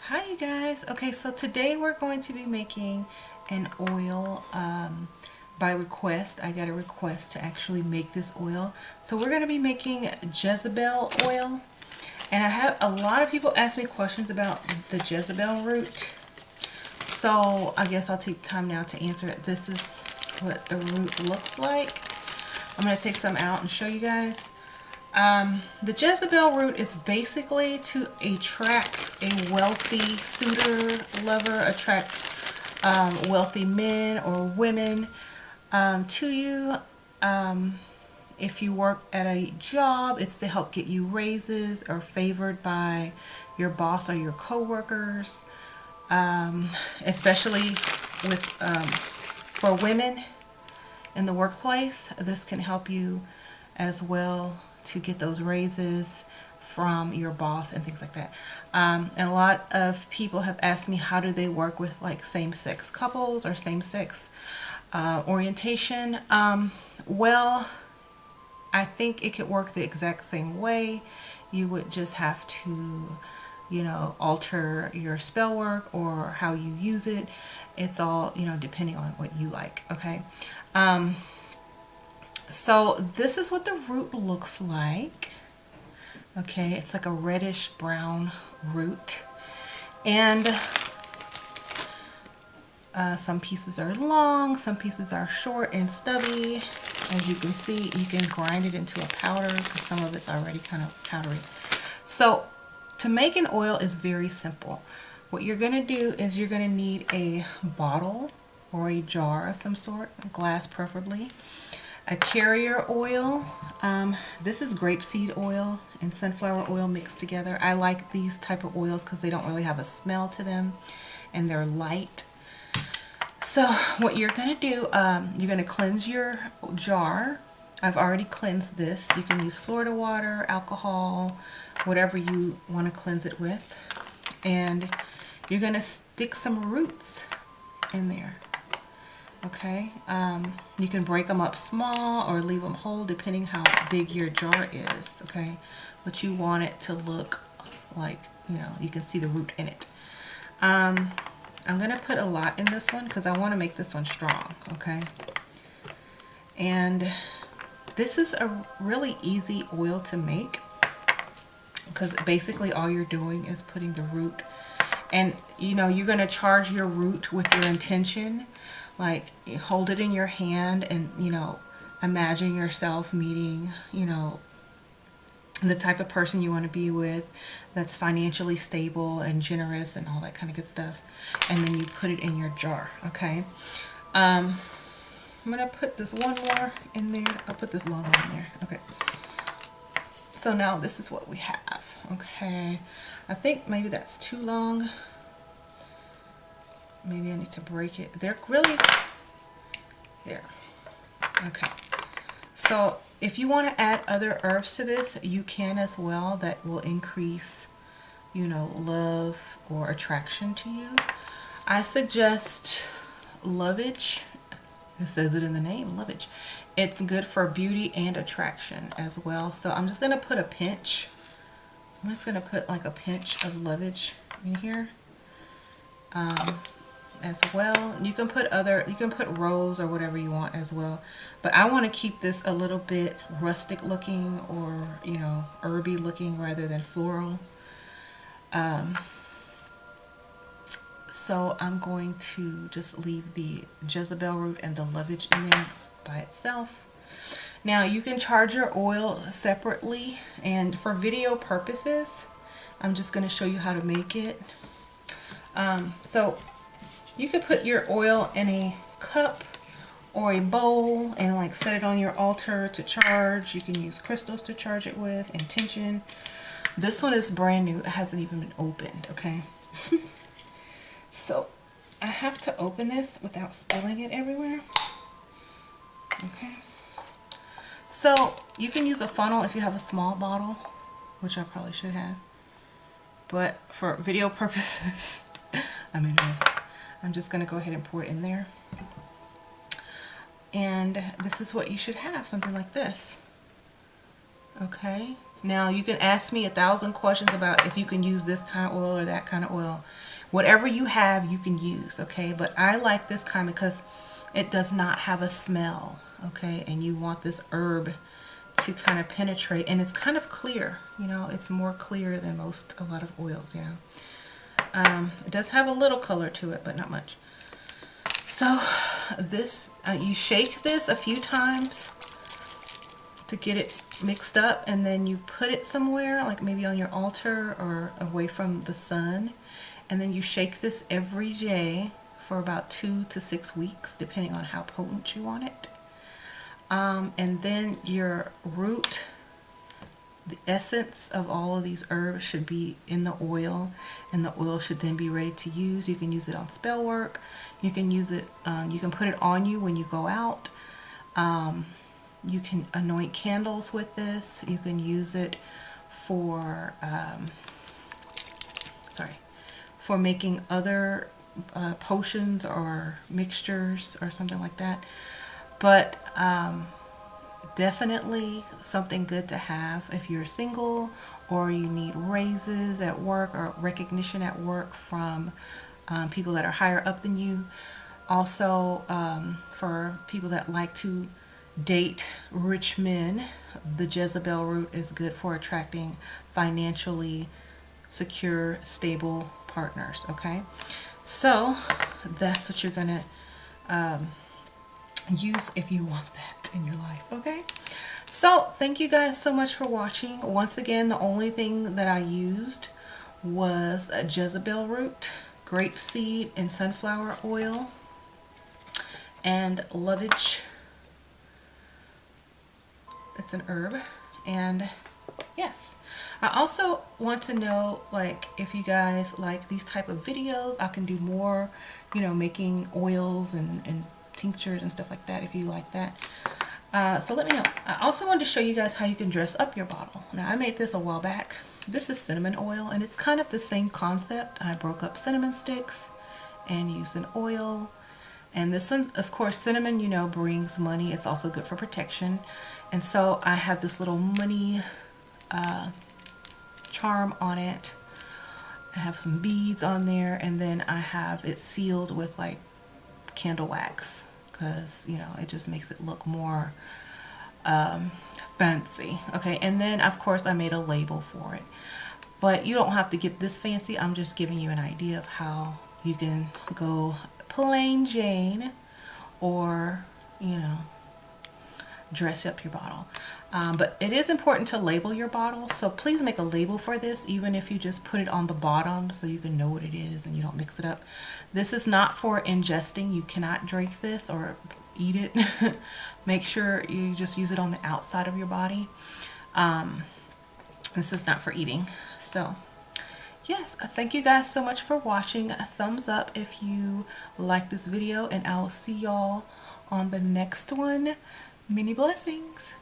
Hi you guys. Okay, so today we're going to be making an oil by request. I got a request to actually make this oil. So we're going to be making Jezebel oil. And I have a lot of people ask me questions about the Jezebel root. So I guess I'll take time now to answer it. This is what the root looks like. I'm going to take some out and show you guys. The Jezebel root is basically to attract a wealthy suitor, lover, attract wealthy men or women to you. If you work at a job, it's to help get you raises or favored by your boss or your co-workers, especially with for women in the workplace. This can help you as well to get those raises from your boss and things like that. And a lot of people have asked me, how do they work with like same-sex couples or same-sex orientation? Well, I think it could work the exact same way. You would just have to, you know, alter your spell work or how you use it. It's all, you know, depending on what you like, okay? So this is what the root looks like. Okay, it's like a reddish brown root. And some pieces are long, some pieces are short and stubby. As you can see, you can grind it into a powder because some of it's already kind of powdery. So to make an oil is very simple. What you're going to do is you're going to need a bottle or a jar of some sort, glass preferably. A carrier oil. This is grapeseed oil and sunflower oil mixed together. I like these type of oils because they don't really have a smell to them and they're light. So what you're going to do, you're going to cleanse your jar. I've already cleansed this. You can use Florida water, alcohol, whatever you want to cleanse it with. And you're going to stick some roots in there. Okay, you can break them up small or leave them whole depending how big your jar is, okay? But you want it to look like, you know, you can see the root in it. I'm going to put a lot in this one because I want to make this one strong, okay? And this is a really easy oil to make because basically all you're doing is putting the root. And, you know, you're going to charge your root with your intention. Like, you hold it in your hand and, you know, imagine yourself meeting, you know, the type of person you want to be with that's financially stable and generous and all that kind of good stuff. And then you put it in your jar, okay? I'm going to put this one more in there. I'll put this long one in there. Okay. So now this is what we have, okay? I think maybe that's too long. Maybe I need to break it. They're really there. Okay. So if you want to add other herbs to this, you can as well. That will increase, you know, love or attraction to you. I suggest Lovage. It says it in the name, Lovage. It's good for beauty and attraction as well. So I'm just going to put a pinch. I'm just going to put like a pinch of Lovage in here. As well. You can put rose or whatever you want as well. But I want to keep this a little bit rustic looking or, you know, herby looking rather than floral. So I'm going to just leave the Jezebel root and the Lovage in there by itself. Now you can charge your oil separately, and for video purposes, I'm just going to show you how to make it. So you could put your oil in a cup or a bowl and like set it on your altar to charge. You can use crystals to charge it with, intention. This one is brand new. It hasn't even been opened, okay? So I have to open this without spilling it everywhere. Okay. So you can use a funnel if you have a small bottle, which I probably should have. but for video purposes, I'm in a mess. I'm just gonna go ahead and pour it in there. And this is what you should have, something like this. Okay, now you can ask me 1,000 questions about if you can use this kind of oil or that kind of oil. Whatever you have, you can use, okay? But I like this kind because it does not have a smell, okay? And you want this herb to kind of penetrate, and it's kind of clear, you know, it's more clear than a lot of oils, you know. It does have a little color to it, but not much. So this, you shake this a few times to get it mixed up, and then you put it somewhere, like maybe on your altar or away from the sun, and then you shake this every day for about 2 to 6 weeks, depending on how potent you want it. And then your root, the essence of all of these herbs should be in the oil, and the oil should then be ready to use. You can use it on spell work. You can use it, you can put it on you when you go out. You can anoint candles with this. You can use it for, for making other potions or mixtures or something like that. But definitely something good to have if you're single or you need raises at work or recognition at work from people that are higher up than you. Also, for people that like to date rich men, the Jezebel root is good for attracting financially secure, stable partners, okay? So that's what you're gonna use if you want that in your life, okay? So thank you guys so much for watching. Once again, the only thing that I used was a Jezebel root, grapeseed, and sunflower oil, and lovage. It's an herb. And yes, I also want to know, like, if you guys like these type of videos, I can do more, you know, making oils and tinctures and stuff like that if you like that. So let me know. I also wanted to show you guys how you can dress up your bottle. Now, I made this a while back. This is cinnamon oil, and it's kind of the same concept. I broke up cinnamon sticks and used an oil. And this one, of course, cinnamon, you know, brings money. It's also good for protection. And so I have this little money charm on it. I have some beads on there, and then I have it sealed with like candle wax, because, you know, it just makes it look more fancy. Okay, and then of course I made a label for it, but you don't have to get this fancy. I'm just giving you an idea of how you can go plain Jane, or, you know, dress up your bottle. But it is important to label your bottle, so please make a label for this, even if you just put it on the bottom so you can know what it is and you don't mix it up. This is not for ingesting. You cannot drink this or eat it. Make sure you just use it on the outside of your body. This is not for eating. So yes, thank you guys so much for watching. A thumbs up if you like this video, and I will see y'all on the next one. Many blessings.